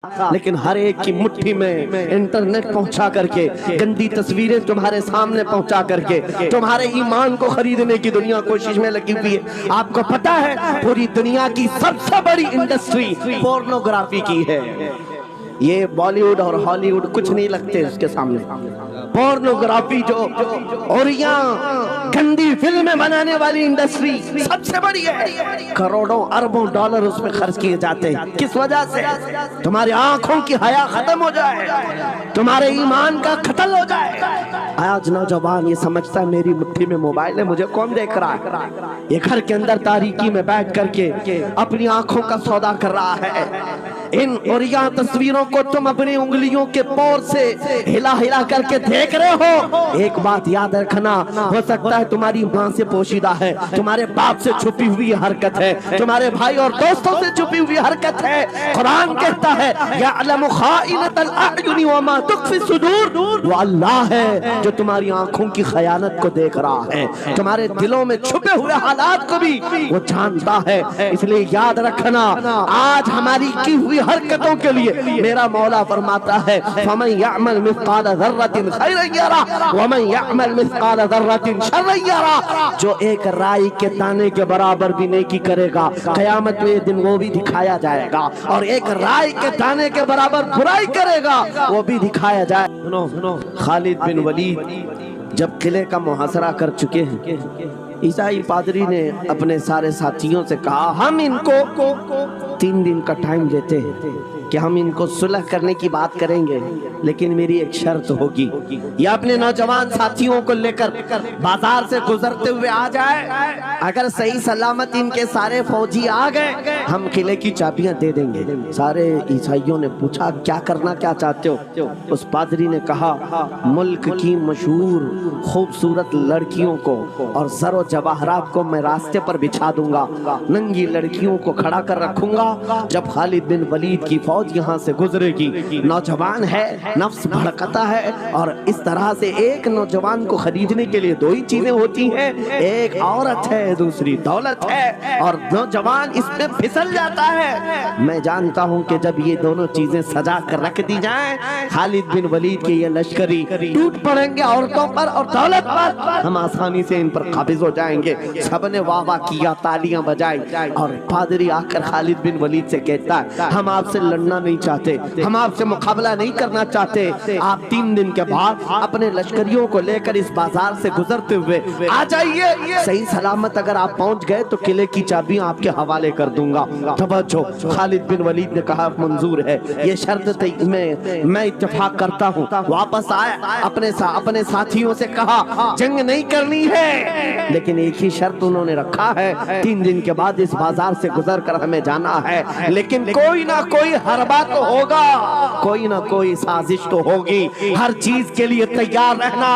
لیکن ہر ایک کی مٹھی میں انٹرنیٹ پہنچا کر کے گندی تصویریں تمہارے سامنے پہنچا کر کے تمہارے ایمان کو خریدنے کی دنیا کوشش میں لگی ہوئی ہے۔ آپ کو پتا ہے پوری دنیا کی سب سے بڑی انڈسٹری پورنوگرافی کی ہے۔ یہ بالی ووڈ اور ہالی ووڈ کچھ نہیں لگتے اس کے سامنے۔ پورنوگرافی جو اور یہاں گندی فلمیں بنانے والی انڈسٹری سب سے بڑی ہے، کروڑوں اربوں ڈالر اس میں خرچ کیے جاتے ہیں۔ کس وجہ سے؟ تمہاری آنکھوں کی حیا ختم ہو جائے، تمہارے ایمان کا قتل ہو جائے۔ آج نوجوان یہ سمجھتا ہے میری مٹھی میں موبائل ہے، مجھے کون دیکھ رہا ہے؟ یہ گھر کے اندر تاریکی میں بیٹھ کر کے اپنی آنکھوں کا سودا کر رہا ہے۔ ان اور یہاں تصویروں کو تم اپنی انگلیوں کے پور سے ہلا ہلا کر کے دیکھ رہے ہو۔ ایک بات یاد رکھنا، ہو سکتا ہے تمہاری ماں سے پوشیدہ ہے، تمہارے باپ سے چھپی ہوئی حرکت ہے، تمہارے بھائی اور دوستوں سے چھپی ہوئی حرکت ہے۔ قرآن کہتا ہے یعلم خائنۃ الاعین وما تخفی الصدور، وہ اللہ ہے جو تمہاری آنکھوں کی خیانت کو دیکھ رہا ہے، تمہارے دلوں میں چھپے ہوئے حالات کو بھی وہ جانتا ہے۔ اس لیے یاد رکھنا، آج ہماری کی ہوئی حرکتوں کے لیے میرا مولا فرماتا ہے فَمَنْ يَعْمَلْ مِثْقَالَ ذَرَّةٍ خَيْرًا يَرَهُ وَمَنْ يَعْمَلْ مِثْقَالَ ذَرَّةٍ شَرًّا يَرَهُ، جو ایک رائی کے دانے کے برابر بھی نیکی کرے گا قیامت میں دن وہ بھی دکھایا جائے گا، اور ایک رائی کے دانے کے برابر برائی کرے گا وہ بھی دکھایا جائے گا۔ خالد بن ولید جب قلعے کا محاصرہ کر چکے ہیں، عیسائی پادری نے اپنے سارے ساتھیوں سے کہا ہم ان کو 3 دن کا ٹائم دیتے ہیں کہ ہم ان کو صلح کرنے کی بات کریں گے، لیکن میری ایک شرط ہوگی۔ یہ اپنے نوجوان ساتھیوں کو لے کر بازار سے گزرتے ہوئے آ جائے، اگر صحیح سلامت ان کے سارے فوجی آ گئے ہم قلعے کی چابیاں دے دیں گے۔ سارے عیسائیوں نے پوچھا کیا کرنا کیا چاہتے ہو؟ اس پادری نے کہا ملک کی مشہور خوبصورت لڑکیوں کو اور زر و جواہرات کو میں راستے پر بچھا دوں گا، ننگی لڑکیوں کو کھڑا کر رکھوں گا، جب خالد بن ولید کی فوج یہاں سے گزرے گی، نوجوان ہے، نفس بھڑکتا ہے، اور اس طرح سے ایک نوجوان کو خریدنے کے لیے 2 ہی چیزیں ہوتی ہیں، ایک عورت ہے دوسری دولت ہے، اور نوجوان اس میں پھسل جاتا ہے۔ میں جانتا ہوں کہ جب یہ دونوں چیزیں سجا کر رکھ دی جائیں خالد بن ولید کے یہ لشکری ٹوٹ پڑیں گے عورتوں پر اور دولت پر، ہم آسانی سے ان پر قابض ہو جائیں گے۔ سب نے واہ واہ کیا، تالیاں بجائی، اور پادری آ کر خالد بن ولید سے کہتا ہے ہم آپ سے لڑنا نہیں چاہتے، ہم آپ سے مقابلہ نہیں کرنا چاہتے، آپ 3 دن کے بعد اپنے لشکریوں کو لے کر اس بازار سے گزرتے ہوئے آ جائیے، صحیح سلامت اگر آپ پہنچ گئے تو قلعے کی چابیاں آپ کے حوالے کر دوں گا۔ توجہ، خالد بن ولید نے کہا منظور ہے، یہ شرط میں اتفاق کرتا ہوں۔ واپس آئے، اپنے ساتھیوں سے کہا جنگ نہیں کرنی ہے، لیکن ایک ہی شرط انہوں نے رکھا ہے، 3 دن کے بعد اس بازار سے گزر کر ہمیں جانا ہے، لیکن کوئی نہ کوئی حربہ تو ہوگا، کوئی نہ کوئی سازش تو ہوگی، ہر چیز کے لیے تیار رہنا۔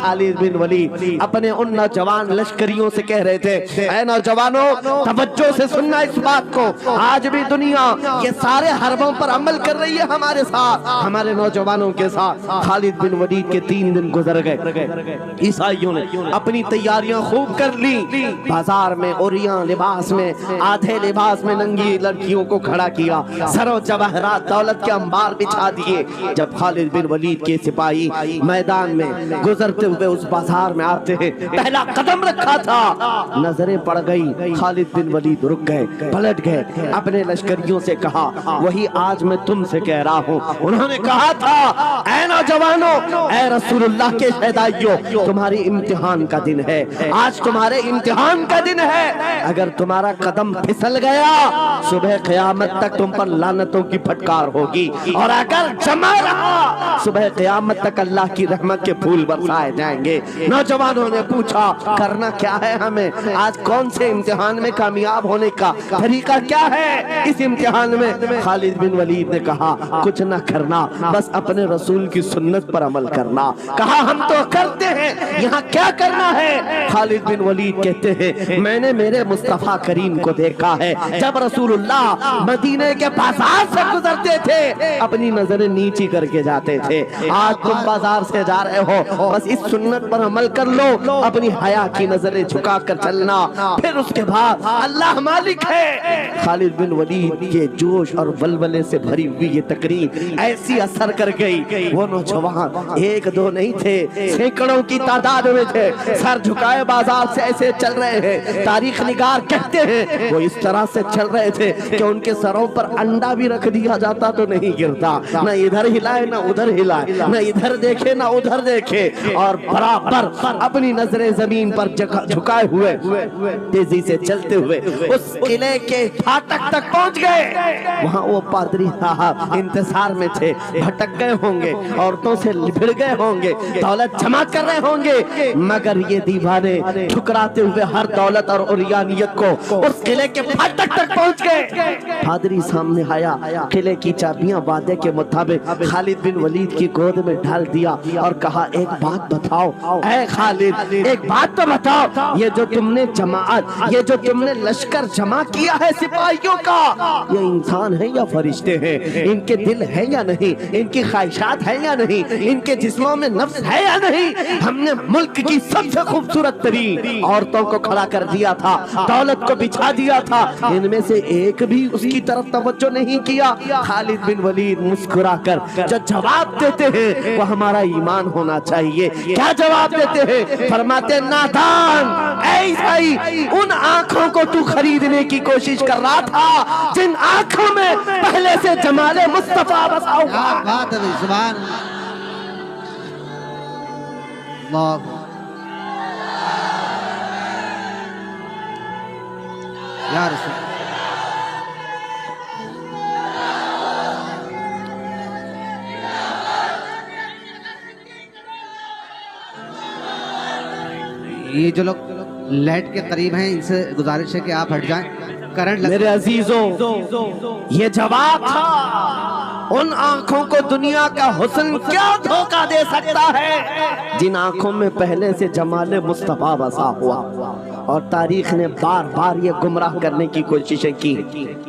خالد بن ولید اپنے ان نوجوان لشکریوں سے کہہ رہے تھے اے نوجوانوں توجہ سے سننا اس بات کو، آج بھی دنیا یہ سارے حربوں پر عمل کر رہی ہے ہمارے ساتھ، ہمارے نوجوانوں کے ساتھ۔ خالد بن ولید کے 3 دن گزر گئے، عیسائیوں نے اپنی تیاریاں خوب کر لی، بازار میں اوریاں لباس میں آدھے لباس میں ننگی لڑکیوں کو کھڑا کیا، زر و جواہرات دولت کے انبار بچھا دیے۔ جب خالد بن ولید کے سپاہی میدان میں گزرتے ہوئے اس بازار میں آتے ہیں، پہلا قدم رکھا تھا، نظریں پڑ گئی، خالد بن ولید رک گئے، پلٹ گئے، اپنے لشکریوں سے کہا وہی آج میں تم سے کہہ رہا ہوں، انہوں نے کہا تھا اے نوجوانوں، اے رسول اللہ کے شہدائیوں، تمہاری امتحان کا دن ہے، آج تمہارے امتحان کا دن ہے، اگر تمہارا قدم پھسل گیا صبح قیامت تک تم پر لعنتوں کی پھٹکار ہوگی، اور اگر جمع رہا صبح قیامت تک اللہ کی رحمت کے پھول برسائے جائیں گے۔ نوجوانوں نے پوچھا کرنا کیا ہے ہمیں، آج کون سے امتحان میں کامیاب ہونے کا طریقہ کیا ہے اس امتحان میں؟ خالد بن ولید نے کہا کچھ نہ کرنا، بس اپنے رسول کی سنت پر عمل کرنا۔ کہا ہم تو کرتے ہیں، یہاں کیا کرنا ہے؟ خالد بن ولید کہتے ہیں میں نے میرے مصطفیٰ کریم کو دیکھا ہے جب رسول اللہ مدینے کے بازار سے گزرتے تھے اپنی نظریں نیچی کر کے جاتے تھے. آج تم بازار سے جا رہے ہو بس اس سنت پر عمل کر لو, اپنی حیا کی نظریں جھکا کر چلنا, پھر اس کے بعد اللہ مالک ہے. خالد بن ولید کے جوش اور ولولے سے بھری ہوئی یہ تقریر ایسی اثر کر گئی. وہ نوجوان ایک دو نہیں تھے, سینکڑوں کی تعداد میں تھے, سر جھکائے بازار سے ایسے چل رہے ہیں. تاریخ نگار کہتے ہیں وہ اس طرح سے چل رہے تھے کہ ان کے سروں پر انڈا بھی رکھ دیا جاتا تو نہیں گرتا, نہ ادھر ہلائے نہ ادھر ہلائے, نہ ادھر دیکھے نہ ادھر دیکھے, اور برابر اپنی نظریں زمین پر جھکائے ہوئے تیزی سے چلتے ہوئے اس قلعے کے پھاٹک تک پہنچ گئے. وہاں وہ پادری صاحب انتظار میں تھے, بھٹک گئے ہوں گے, عورتوں سے بھڑ گئے ہوں گے, دولت جمع کر رہے ہوں گے, مگر یہ دیوانے ٹھکراتے ہوئے ہر دولت اور عریانیت کو اس قلعے کے پھاٹک تک پہنچ گئے. پادری سامنے آیا, قلعے کی چابیاں وعدے کے مطابق خالد بن ولید کی گود میں ڈال دیا اور کہا ایک بات بتاؤ اے خالد, ایک بات تو بتاؤ, یہ جو تم نے جماعت, یہ جو تم نے لشکر جمع کیا ہے سپاہیوں کا, یہ انسان ہے یا فرشتے ہیں؟ ان کے دل ہے یا نہیں؟ ان کی خواہشات ہے یا نہیں؟ ان کے جسموں میں نفس ہے یا نہیں؟ ہم نے ملک کی سب سے خوبصورت ترین عورتوں کو کھڑا کر دیا تھا, دولت کو بچھا دیا تھا, ان میں سے ایک بھی اس کی طرف توجہ نہیں کیا. خالد بن ولید مسکرا کر جو جواب دیتے ہیں وہ ہمارا ایمان ہونا چاہیے. کیا جواب دیتے ہیں؟ فرماتے نادان, اے عیسائی, ان آنکھوں کو تو خریدنے کی کوشش کر رہا تھا جن آنکھوں میں پہلے سے جمال مصطفیٰ بسا ہوا. بات ہے سبحان اللہ. یا رسول یہ جو لوگ لائٹ کے قریب ہیں ان سے گزارش ہے کہ آپ ہٹ جائیں, کرنٹ میرے عزیزوں, یہ جواب تھا. ان آنکھوں کو دنیا کا حسن کیا دھوکہ دے سکتا ہے جن آنکھوں میں پہلے سے جمال مصطفیٰ بسا ہوا. اور تاریخ نے بار بار یہ گمراہ کرنے کی کوششیں کی,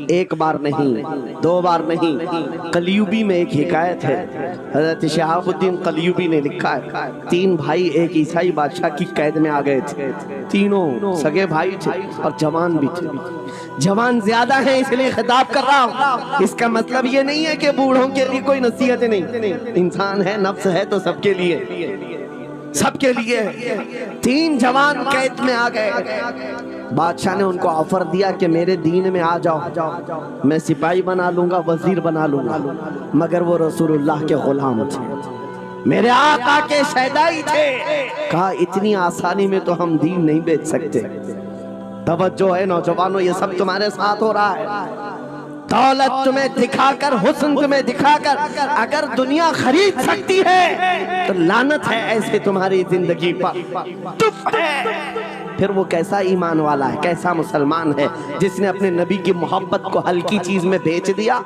ایک بار نہیں, دو بار نہیں. قلیوبی میں ایک حکایت ہے, حضرت شہاب الدین قلیوبی نے لکھا ہے, 3 بھائی ایک عیسائی بادشاہ کی قید میں آ گئے تھے. تینوں سگے بھائی تھے اور جوان بھی تھے. جوان زیادہ ہیں اس لیے خطاب کر رہا ہوں, اس کا مطلب یہ نہیں ہے کہ بوڑھوں کے لیے کوئی نصیحت نہیں. انسان ہے, نفس ہے تو سب کے لیے, سب کے لیے. 3 جوان قید میں آ گئے. بادشاہ نے ان کو آفر دیا کہ میرے دین میں آ جاؤ, میں سپاہی بنا لوں گا, وزیر بنا لوں گا. مگر وہ رسول اللہ کے غلام تھے, میرے آقا کے شیدائی تھے. کہا اتنی آسانی میں تو ہم دین نہیں بیچ سکتے. توجہ ہے نوجوانوں, یہ سب تمہارے ساتھ ہو رہا ہے. دولت تمہیں دکھا کر, حسن تمہیں دکھا کر اگر دنیا خرید سکتی ہے تو لعنت ہے ایسے تمہاری زندگی پر. تف ہے. پھر وہ کیسا ایمان والا ہے, کیسا مسلمان ہے جس نے اپنے نبی کی محبت کو ہلکی چیز میں بیچ دیا؟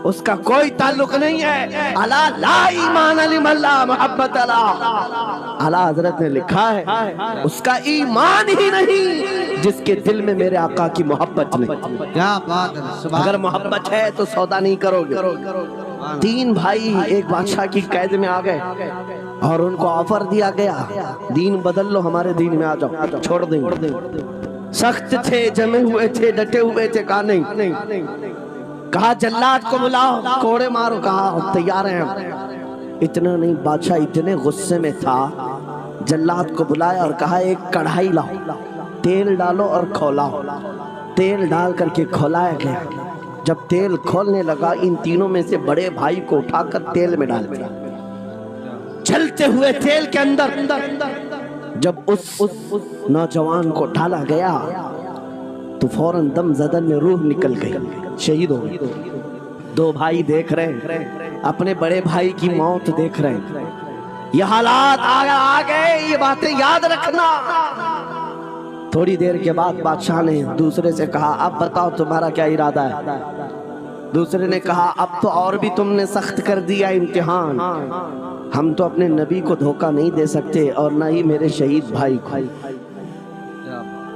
اس کا کوئی تعلق نہیں ہے. الا لا ایمان لمن لا محبت له. اعلیٰ حضرت نے لکھا ہے اس کا ایمان ہی نہیں جس کے دل میں میرے آقا کی محبت نہیں. کیا بات ہے, اگر محبت ہے تو سودا نہیں کرو گے. 3 بھائی ایک بادشاہ کی قید میں آ گئے اور ان کو آفر دیا گیا دین بدل لو, ہمارے دین میں آ جاؤ, چھوڑ دیں. سخت تھے, جمے ہوئے تھے, ڈٹے ہوئے تھے. کہا نہیں. کہا جلاد کو بلاؤ, کوڑے مارو. کہا تیار ہیں. اتنا نہیں, بادشاہ اتنے غصے میں تھا, جلاد کو بلایا اور کہا ایک کڑھائی لاؤ, تیل ڈالو اور کھولاؤ. تیل ڈال کر کے کھولایا گیا. جب تیل کھولنے لگا ان تینوں میں سے بڑے بھائی کو اٹھا کر تیل میں ڈال دیا. چلتے ہوئے تیل کے اندر جب اس نوجوان کو ڈالا گیا تو فوراً دم زدن میں روح نکل گئی, شہید ہو گئی. 2 بھائی دیکھ رہے ہیں, اپنے بڑے بھائی کی موت دیکھ رہے ہیں. یہ حالات آ گئے, یہ باتیں یاد رکھنا. تھوڑی دیر کے بعد بادشاہ نے دوسرے سے کہا اب بتاؤ تمہارا کیا ارادہ ہے؟ دوسرے نے کہا اب تو اور بھی تم نے سخت کر دیا امتحان, ہم تو اپنے نبی کو دھوکہ نہیں دے سکتے اور نہ ہی میرے شہید بھائی کو.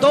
2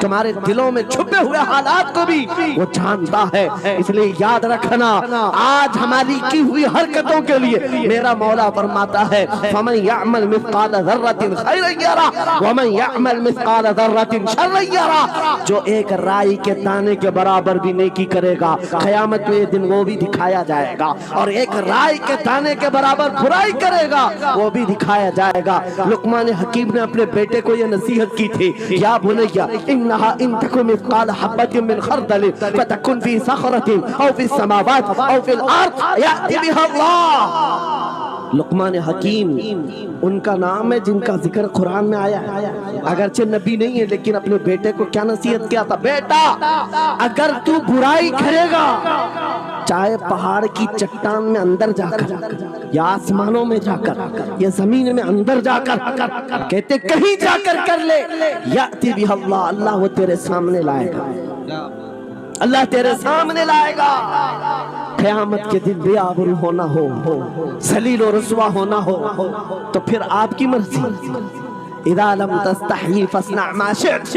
تمہارے دلوں میں چھپے ہوئے حالات کو بھی وہ جانتا ہے۔ اس لیے یاد رکھنا، آج ہماری کی ہوئی حرکتوں کے لیے میرا مولا فرماتا ہے فَمَنْ يَعْمَلْ مِثْقَالَ ذَرَّةٍ خَيْرًا يَرَهُ وَمَنْ يَعْمَلْ مِثْقَالَ ذَرَّةٍ شَرًّا يَرَهُ۔ جو ایک رائی کے دانے کے برابر بھی نیکی کرے گا، قیامت میں دن وہ بھی دکھایا جائے گا، اور ایک رائی کے دانے کے برابر برائی کرے گا وہ بھی دکھایا جائے گا۔ لقمان حکیم نے اپنے بیٹے کو یہ نصیحت کی تھی، یا بنیا انہا ان تکن مثقال حبۃ من خردل فتکن فی صخرۃ او فی السماوات او فی الارض یأتی بہا اللہ۔ لقمان حکیم ان کا نام ہے جن کا ذکر قرآن میں آیا ہے، اگرچہ نبی نہیں ہے لیکن اپنے بیٹے کو کیا نصیحت کیا تھا؟ بیٹا اگر تو برائی کرے گا، چاہے پہاڑ کی چٹان میں اندر جا کر یا آسمانوں میں جا کر یا زمین میں اندر جا کر، کہتے کہیں جا کر کر لے، یأتی بہا اللہ، اللہ وہ تیرے سامنے لائے گا، اللہ تیرے سامنے لائے گا۔ قیامت کے دن بے آبرو ہونا ہو، ذلیل و رسوا ہونا ہو، تو پھر آپ کی مرضی۔ اذا لم تستحی فاصنع ما شئت،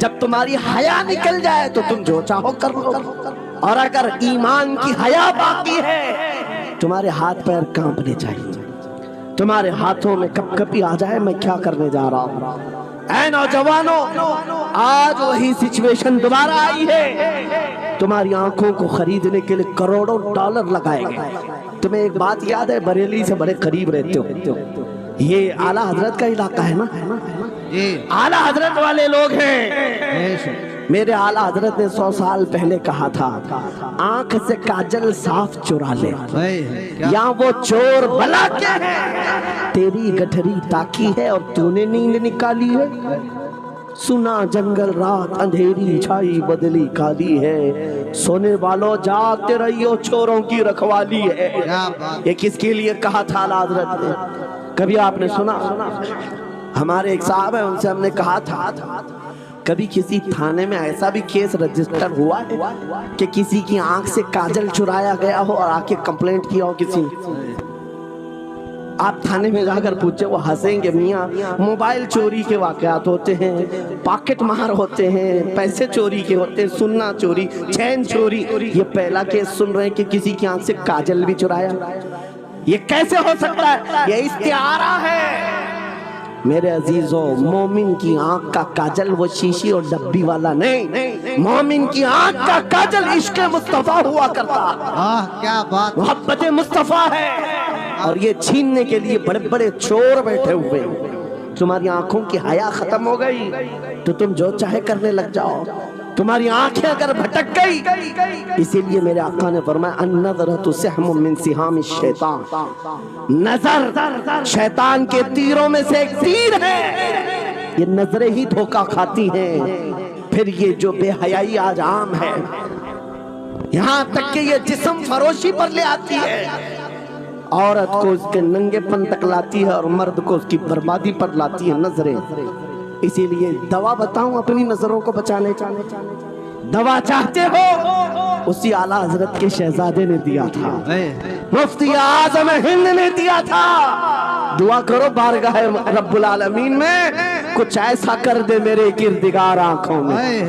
جب تمہاری حیا نکل جائے تو تم جو چاہو کر لو، اور اگر ایمان کی حیا باقی ہے تمہارے ہاتھ پیر کانپنے چاہیے، تمہارے ہاتھوں میں کپ کپی آ جائے میں کیا کرنے جا رہا ہوں۔ اے نوجوانوں، آج وہی سچویشن دوبارہ آئی ہے، تمہاری آنکھوں کو خریدنے کے لیے کروڑوں ڈالر لگائے گئے۔ تمہیں ایک بات یاد ہے، بریلی سے بڑے قریب رہتے ہو، یہ اعلیٰ حضرت کا علاقہ ہے نا، اعلیٰ حضرت والے لوگ ہیں۔ میرے اعلیٰ حضرت نے 100 سال پہلے کہا تھا آنکھ سے کاجل صاف چرا لے، یا وہ چور بلا کے ہے، تیری گٹھری تاکی ہے اور تو نے نیند نکالی ہے، سنا جنگل رات اندھیری چھائی بدلی کالی ہے، سونے والوں جاگتے رہیو چوروں کی رکھوالی ہے۔ یہ کس کے لیے کہا تھا اعلیٰ حضرت نے؟ کبھی آپ نے سنا؟ ہمارے ایک صاحب ہیں، ان سے ہم نے کہا تھا کبھی کسی تھانے میں ایسا بھی کیس رجسٹر ہوا ہے کہ کسی کی آنکھ سے کاجل چرایا گیا ہو اور آ کے کمپلینٹ کیا ہو کسی نے؟ آپ تھانے میں جا کر پوچھے، وہ ہنسیں گے، میاں موبائل چوری کے واقعات ہوتے ہیں، پاکٹ مار ہوتے ہیں، پیسے چوری کے ہوتے ہیں، سننا چوری، چین چوری، یہ پہلا کیس سن رہے ہیں کہ کسی کی آنکھ سے کاجل بھی چرایا۔ یہ کیسے ہو سکتا ہے؟ یہ استعارہ ہے۔ میرے عزیزوں، مومن کی آنکھ کا کاجل وہ شیشی اور ڈبی والا نہیں، مومن کی آنکھ کا کاجل عشق مصطفیٰ ہوا کرتا، کیا بات، محبت مصطفیٰ ہے، اور یہ چھیننے کے لیے بڑے بڑے چور بیٹھے ہوئے۔ تمہاری آنکھوں کی حیا ختم ہو گئی تو تم جو چاہے کرنے لگ جاؤ، تمہاری آنکھیں اگر بھٹک گئی، اسی لیے میرے آقا نے فرمایا النظرۃ سہم من سہام الشیطان، نظر شیطان کے تیروں میں سے ایک تیر ہے، یہ نظریں ہی دھوکہ کھاتی ہیں۔ پھر یہ جو بے حیائی آج عام ہے، یہاں تک کہ یہ جسم فروشی پر لے آتی ہے، عورت کو اس کے ننگے پن تک لاتی ہے اور مرد کو اس کی بربادی پر لاتی ہے نظریں۔ اسی لیے دوا بتاؤں اپنی نظروں کو بچانے، دوا چاہتے ہو اسی اعلیٰ حضرت کے شہزادے نے دیا تھا، مفتی اعظم ہند نے دیا تھا۔ دعا کرو بارگاہ رب العالمین میں کچھ ایسا کر دے میرے کردگار آنکھوں میں،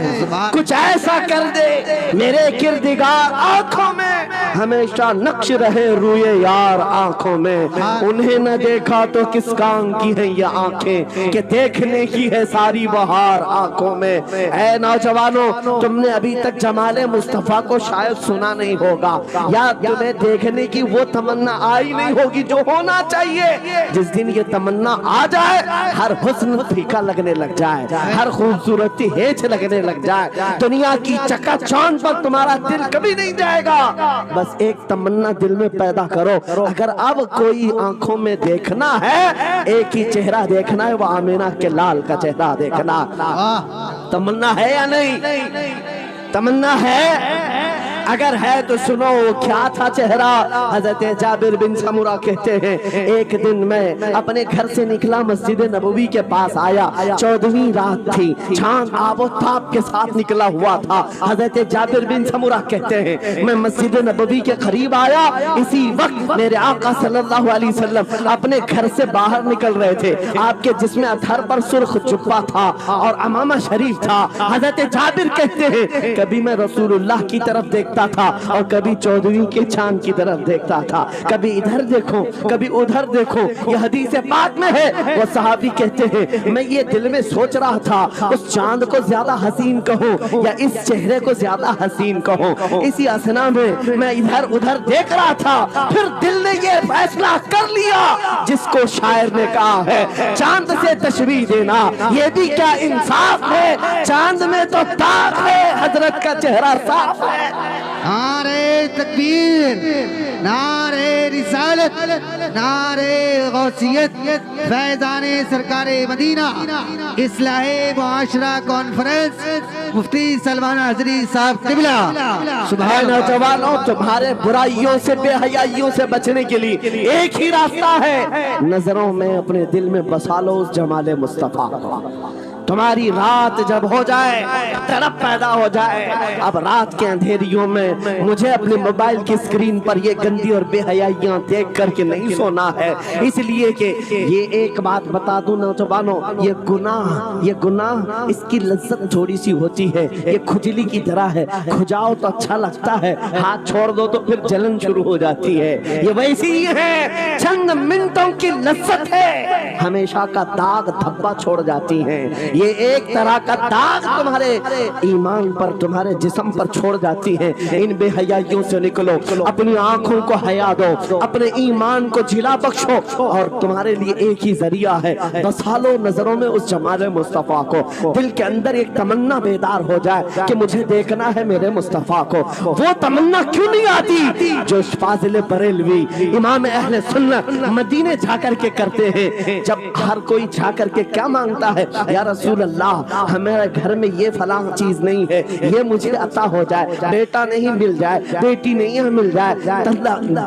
کچھ ایسا کر دے میرے کردگار آنکھوں میں، ہمیشہ نقش رہے روئے یار آنکھوں میں، انہیں نہ دیکھا تو کس کام کی ہیں یہ آنکھیں کہ دیکھنے کی ہے ساری بہار آنکھوں میں۔ اے نوجوانوں، تم نے ابھی تک جمال مصطفیٰ کو شاید سنا نہیں ہوگا، یا تمہیں دیکھنے کی وہ تمنا آئی نہیں ہوگی جو ہونا چاہیے۔ جس دن یہ تمنا آ جائے، ہر حسن پھیکا لگنے لگ جائے، ہر خوبصورتی ہیچ لگنے لگ جائے، دنیا کی چکا چوند پر تمہارا دل کبھی نہیں جائے گا۔ بس ایک تمنا دل میں پیدا کرو، اگر اب کوئی آنکھوں میں دیکھنا ہے، ایک ہی چہرہ دیکھنا ہے، وہ آمینہ کے لال کا چہرہ دیکھنا۔ تمنا ہے یا نہیں؟ تمنا ہے؟ اگر ہے تو سنو کیا تھا چہرہ. حضرت جابر بن سمرہ کہتے ہیں ایک دن میں اپنے گھر سے نکلا, مسجد نبوی کے پاس آیا, 14ویں رات تھی, چاند آب و تاب کے ساتھ نکلا ہوا تھا. حضرت جابر بن سمرہ کہتے ہیں میں مسجد نبوی کے قریب آیا, اسی وقت میرے آقا صلی اللہ علیہ وسلم اپنے گھر سے باہر نکل رہے تھے. آپ کے جسم اطہر پر سرخ جبہ تھا اور عمامہ شریف تھا. حضرت جابر کہتے ہیں کبھی میں رسول اللہ کی طرف دیکھتا تھا اور کبھی 14ویں کے چاند کی طرف دیکھتا تھا, کبھی ادھر دیکھو کبھی ادھر دیکھو. یہ حدیث پاک میں ہے. وہ صحابی کہتے ہیں میں یہ دل میں سوچ رہا تھا اس چاند کو زیادہ حسین کہوں یا اس چہرے کو زیادہ حسین کہوں. اسی اثنا میں ادھر ادھر دیکھ رہا تھا, پھر دل نے یہ فیصلہ کر لیا جس کو شاعر نے کہا ہے چاند سے تشبیہ دینا یہ بھی کیا انصاف ہے, چاند میں تو داغ ہے, حضرت کا چہرہ صاف ہے. نعرے تکبیر, نعرے رسالت, نعرے غوثیت, فیضان سرکار مدینہ, اصلاح معاشرہ کانفرنس, مفتی سلمان حضری صاحب قبلہ. سبحان نوجوانوں, تمہارے برائیوں سے بے حیائیوں سے بچنے کے لیے ایک ہی راستہ ہے, نظروں میں اپنے دل میں بسا لو اس جمال مصطفیٰ کو. تمہاری رات جب ہو جائے, طلب پیدا ہو جائے, اب رات کے اندھیریوں میں مجھے اپنے موبائل کی اسکرین پر یہ گندی اور بے حیائیاں دیکھ کر کے نہیں سونا ہے, اس لیے کہ یہ ایک بات بتا دوں نوجوانوں, یہ گناہ اس کی لذت تھوڑی سی ہوتی ہے, یہ کھجلی کی طرح ہے, کھجاؤ تو اچھا لگتا ہے, ہاتھ چھوڑ دو تو پھر جلن شروع ہو جاتی ہے. یہ ویسی ہی ہے, چند منٹوں کی لذت ہے, ہمیشہ کا داغ دھبا چھوڑ جاتی ہیں. یہ ایک طرح کا داغ تمہارے ایمان پر, تمہارے جسم پر چھوڑ جاتی ہے. ان بے حیائیوں سے نکلو, اپنی آنکھوں کو حیا دو, اپنے ایمان کو جھلا بخشو, اور تمہارے لیے ایک ہی ذریعہ ہے, بسا لو نظروں میں اس جمال مصطفیٰ کو. دل کے اندر ایک تمنا بیدار ہو جائے کہ مجھے دیکھنا ہے میرے مصطفیٰ کو. وہ تمنا کیوں نہیں آتی جو فاضل بریلوی امام اہل سنت مدینے جا کر کے کرتے ہیں؟ جب ہر کوئی جا کر کے کیا مانگتا ہے, یا رسول اللہ ہمارے گھر میں یہ فلاں چیز نہیں ہے, یہ مجھے عطا ہو جائے, بیٹا نہیں مل جائے, بیٹی نہیں مل جائے,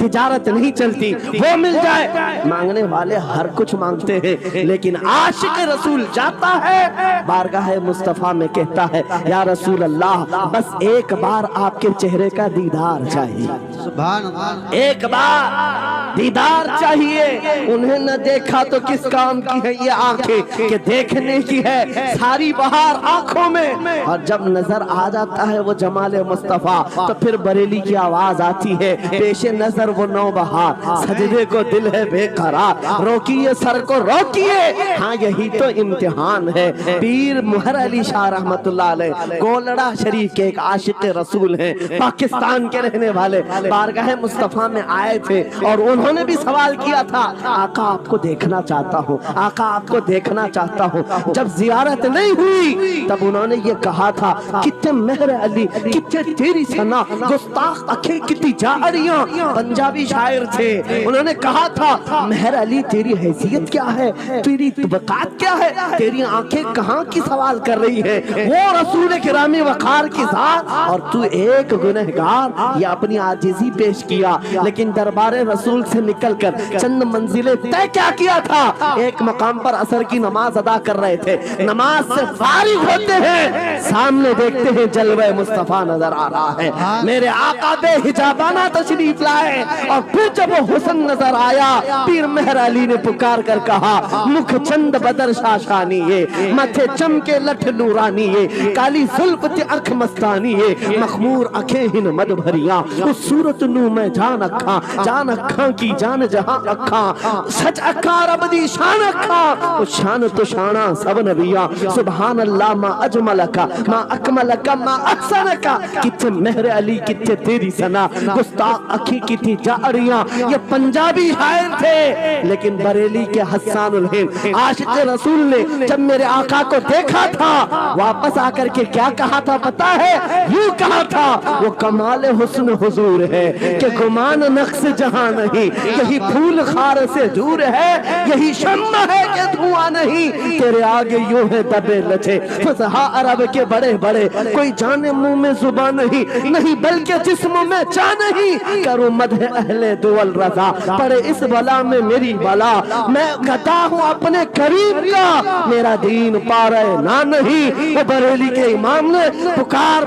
تجارت نہیں چلتی وہ مل جائے. مانگنے والے ہر کچھ مانگتے ہیں, لیکن عاشق رسول جاتا ہے بارگاہ مصطفیٰ میں کہتا ہے یا رسول اللہ بس ایک بار آپ کے چہرے کا دیدار چاہیے, سبحان اللہ, ایک بار دیدار چاہیے. انہیں نہ دیکھا تو کس کام کی ہے یہ آنکھیں کہ دیکھنے کی ہے ساری بہار آنکھوں میں, اور جب نظر آ جاتا ہے وہ جمال مصطفیٰ تو پھر بریلی کی آواز آتی ہے پیش نظر وہ نو بہار, سجدے کو دل ہے بے قرار, روکیے سر کو روکیے, ہاں یہی تو امتحان ہے. پیر مہر علی شاہ رحمت اللہ علیہ گولڑا شریف کے ایک عاشق رسول ہیں, پاکستان کے رہنے والے, بارگاہ مصطفیٰ میں آئے تھے اور انہوں نے بھی سوال کیا تھا آقا آپ کو دیکھنا چاہتا ہوں, آقا آپ کو دیکھنا چاہتا ہوں. جب زیارت نہیں ہوئی تب انہوں نے یہ کہا تھا کتنے مہر علی کتنے تیری ثنا, گستاخ اکھیں کتنی جاڑیاں. پنجابی شاعر تھے, انہوں نے کہا تھا مہر علی تیری حیثیت کیا ہے, تیری طبقات کیا ہے, تیری آنکھیں کہاں کی سوال کر رہی ہے, وہ رسول کرامی وقار کی ذات اور تو ایک گنہگار. یہ اپنی عاجزی پیش کیا, لیکن دربار رسول سے نکل کر چند منزلیں طے کیا تھا. ایک مقام پر عصر کی نماز ادا کر رہے تھے, نماز سے فارغ ہوتے ہیں, سامنے دیکھتے ہیں جلوہ مصطفیٰ نظر آ رہا ہے, میرے آقا بے حجابانہ تشریف لائے, اور پھر جب وہ حسن نظر آیا پیر مہر علی نے پکار کر کہا مکھ چند بدر شاشانی ہے, متھے چمکے لٹھ نورانی ہے, کالی زلف تے اکھ مستانی ہے, مخمور اکھیں ہن مد بھریاں, اس صورت نو میں جان اکھاں کی جان جہاں اکھاں, سچ اکھاں رب دی شان اکھاں, اس شان تو شانہ سب نبیاں. سبحان اللہ ما اجملکا ما اکملکا ما احسنکا, کتنے مہر علی کتنے تیری ثنا, گستاخ اکھی کتنی جاڑیاں. یہ پنجابی شاعر تھے, لیکن بریلی کے حسان الہند عاشق رسول نے جب میرے آقا کو دیکھا تھا واپس آ کر کے کیا کہا تھا پتا ہے, یوں کہا تھا وہ کمال حسن حضور ہے کہ گمان نقص جہاں نہیں, یہی پھول خار سے دور ہے، یہی شمع ہے کہ دھواں نہیں، تیرے آگے یوں ہے دبے لچے فصحا عرب کے بڑے بڑے، کوئی جانے منہ میں زبان نہیں بلکہ جسم میں جان نہیں، کروں مدح اہل دول رضا، پڑے اس بلا میں میری بلا، میں گدا ہوں اپنے قریب کا، میرا دین پا رہے نہ نہیں۔ وہ بریلی کے امام نے پکار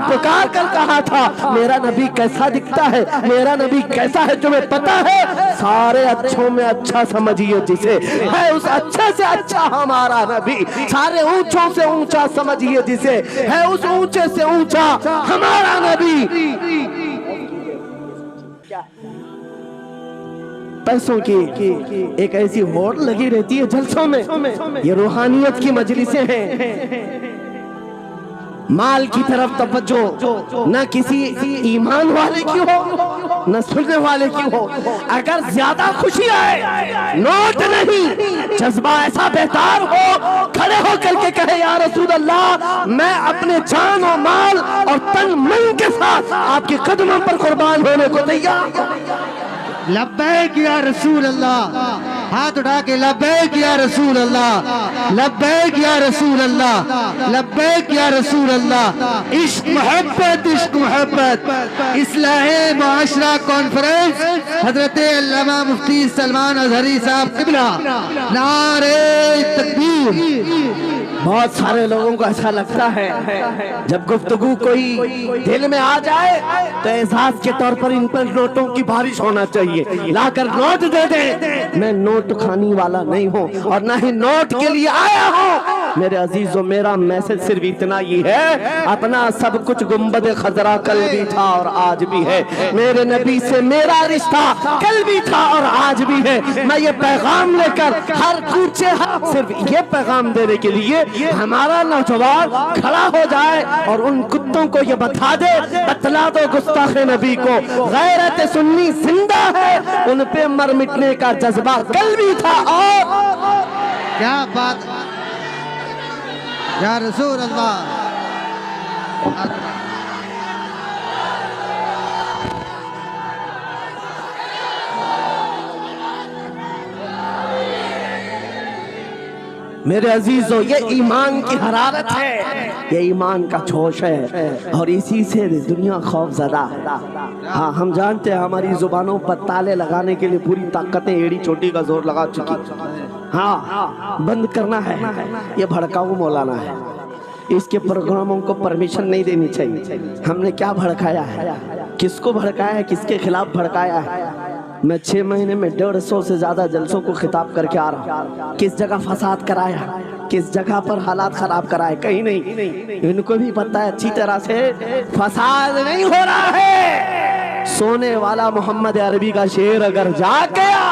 کر کہا تھا میرا نبی کیسا دکھتا ہے، میرا نبی کیسا ہے تمہیں پتا ہے؟ سارے اچھوں میں اچھا سمجھیے جسے، ہے اس اچھے سے اچھا ہمارا نبی، سارے اونچوں سے اونچا سمجھیے جسے، ہے اس اونچے سے اونچا ہمارا نبی۔ پیسوں کی ایک ایسی ہوڑ لگی رہتی ہے جلسوں میں، یہ روحانیت کی مجلسیں ہیں، مال کی طرف توجہ نہ کسی ایمان والے کی ہو نہ سننے والے کی ہو، اگر زیادہ خوشی آئے نوٹ نہیں، جذبہ ایسا بہتر ہو، کھڑے ہو کر کے کہے یا رسول اللہ میں اپنے جان و مال اور تن من کے ساتھ آپ کے قدموں پر قربان ہونے کو تیار۔ لبیک یا رسول اللہ، ہاتھ اٹھا کے لبیک یا رسول اللہ، لبیک یا رسول اللہ، لبیک یا رسول اللہ۔ عشق محبت، عشق محبت، اصلاح معاشرہ کانفرنس، حضرت علامہ مفتی سلمان اظہری صاحب قبلہ، نعرہ تکبیر۔ بہت سارے لوگوں کو ایسا لگتا ہے جب گفتگو کوئی دل میں آ جائے تو اعزاز کے طور پر ان پر نوٹوں کی بارش ہونا چاہیے، لا کر نوٹ دے دیں۔ میں نوٹ کھانی والا نہیں ہوں اور نہ ہی نوٹ کے لیے آیا ہوں۔ میرے عزیزوں میرا میسج صرف اتنا ہی ہے، اپنا سب کچھ گنبد خضرا کل بھی تھا اور آج بھی ہے، میرے نبی سے میرا رشتہ کل بھی تھا اور آج بھی ہے۔ میں یہ پیغام لے کر ہر کوچے صرف یہ پیغام دینے کے لیے ہمارا نوجوان کھڑا ہو جائے اور ان کتوں کو یہ بتا دے، بتلا دو گستاخ نبی کو غیرت سنی زندہ ہے، ان پہ مر مٹنے کا جذبہ کل بھی تھا اور کیا بات یا رسول اللہ۔ میرے عزیزوں یہ ایمان کی حرارت ہے، یہ ایمان کا جوش ہے اور اسی سے دنیا خوف زدہ ہے۔ ہاں ہم جانتے ہیں ہماری زبانوں پر تالے لگانے کے لیے پوری طاقتیں ایڑی چوٹی کا زور لگا چکی، ہاں بند کرنا ہے، یہ بھڑکاؤ مولانا ہے، اس کے پروگراموں کو پرمیشن نہیں دینی چاہیے۔ ہم نے کیا بھڑکایا ہے، کس کو بھڑکایا ہے، کس کے خلاف بھڑکایا ہے؟ میں 6 مہینے میں 150 سے زیادہ جلسوں کو خطاب کر کے آ رہا ہوں، کس جگہ فساد کرایا، کس جگہ پر حالات خراب کرائے، کہیں نہیں۔ ان کو بھی پتہ ہے اچھی طرح سے فساد نہیں ہو رہا ہے۔ سونے والا محمد عربی کا شعر اگر جاگ گیا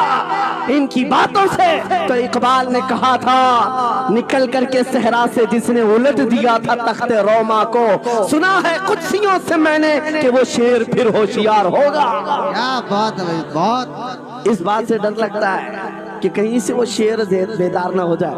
ان کی باتوں سے تو اقبال نے کہا تھا نکل کر کے صحرا سے جس نے الٹ دیا تھا تخت روما کو، سنا ہے قدسیوں سے میں نے کہ وہ شیر پھر ہوشیار ہوگا۔ کیا بات ہے، بہت اس بات سے ڈر لگتا ہے کہ کہیں سے وہ شیر بیدار نہ ہو جائے،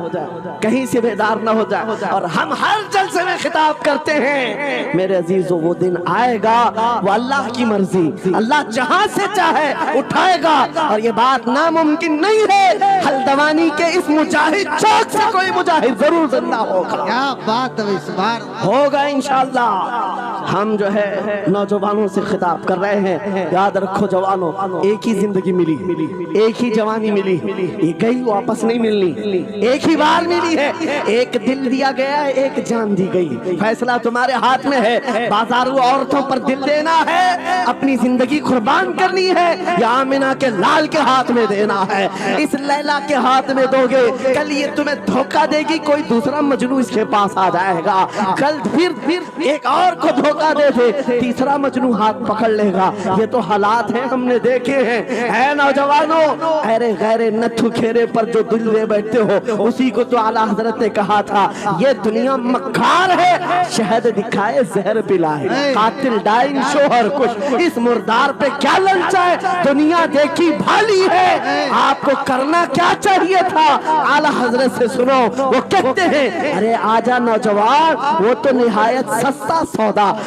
کہیں سے بیدار نہ ہو جائے، اور ہم ہر جلسے میں خطاب کرتے ہیں میرے عزیزوں وہ دن آئے گا، وہ اللہ کی مرضی، اللہ جہاں سے چاہے اٹھائے گا، اور یہ بات ناممکن نہیں ہے، ہلدوانی کے اس مجاہد چوک سے کوئی مجاہد ضرور زندہ ہوگا۔ کیا بات ہے، اس بار ہوگا انشاءاللہ۔ ہم جو ہے نوجوانوں سے خطاب کر رہے ہیں، یاد رکھو جوانوں، ایک ہی زندگی ملی، ایک ہی جوانی ملی، یہ گئی واپس نہیں ملنی، ایک ہی بار ملی ہے، ایک دل دیا گیا ہے، ایک جان دی گئی، فیصلہ تمہارے ہاتھ میں ہے، بازارو عورتوں پر دل دینا ہے، اپنی زندگی قربان کرنی ہے، یا آمنہ کے لال کے ہاتھ میں دینا ہے، اس لیلا کے ہاتھ میں دو گے، کل یہ تمہیں دھوکہ دے گی، کوئی دوسرا مجنو اس کے پاس آ جائے گا، کل پھر ایک اور کو دھوکہ دے دے، تیسرا مجنو ہاتھ پکڑ لے گا، یہ تو حالات ہیں ہم نے دیکھے ہیں۔ اے نوجوانوں، ایرے غیرے نتھو کھیرے پر جو دل لے بیٹھتے ہو، اسی کو تو اعلیٰ حضرت نے کہا تھا یہ دنیا مکار ہے، شہد دکھائے زہر پلائے، قاتل ڈائن شوہر کش، اس مردار پہ کیا للچا ہے، دنیا دیکھی بھالی ہے، آپ کو کرنا کیا چاہیے تھا؟ اعلیٰ حضرت سے سنو، وہ کہتے ہیں ارے آجا نوجوان، وہ تو نہایت سستا سودا،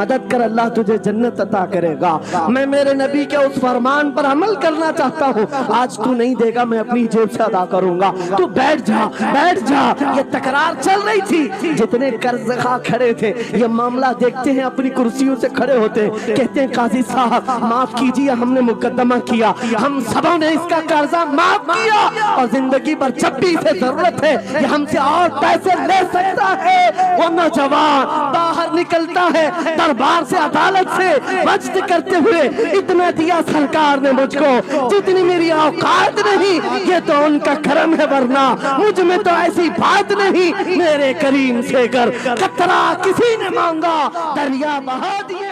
مدد کر، اللہ تجھے جنت عطا کرے گا۔ میں میرے نبی کے اس فرمان پر عمل کرنا چاہتا ہوں، آج تو نہیں دے گا میں اپنی جیب سے ادا کروں گا، تو بیٹھ جا بیٹھ جا۔ یہ تکرار چل رہی تھی، جتنے قرض خواہ کھڑے تھے یہ معاملہ دیکھتے ہیں، اپنی کرسیوں سے کھڑے ہوتے ہیں، کہتے ہیں قاضی صاحب معاف کیجیے، ہم نے مقدمہ کیا، ہم سبوں نے اس کا قرضہ معاف کیا، اور زندگی بھر جب بھی اسے ضرورت ہے یہ ہم سے اور پیسے لے سکتا ہے۔ وہ نوجوان باہر نکلتا ہے دربار سے، عدالت سے وجد کرتے ہوئے، اتنا دیا سرکار نے مجھ کو جتنی میری اوقات نہیں، یہ تو ان کا کرم ہے، ورنہ مجھ میں تو ایسی بات نہیں۔ میرے کریم سے گر قطرہ کسی نے مانگا دریا بہا دیے۔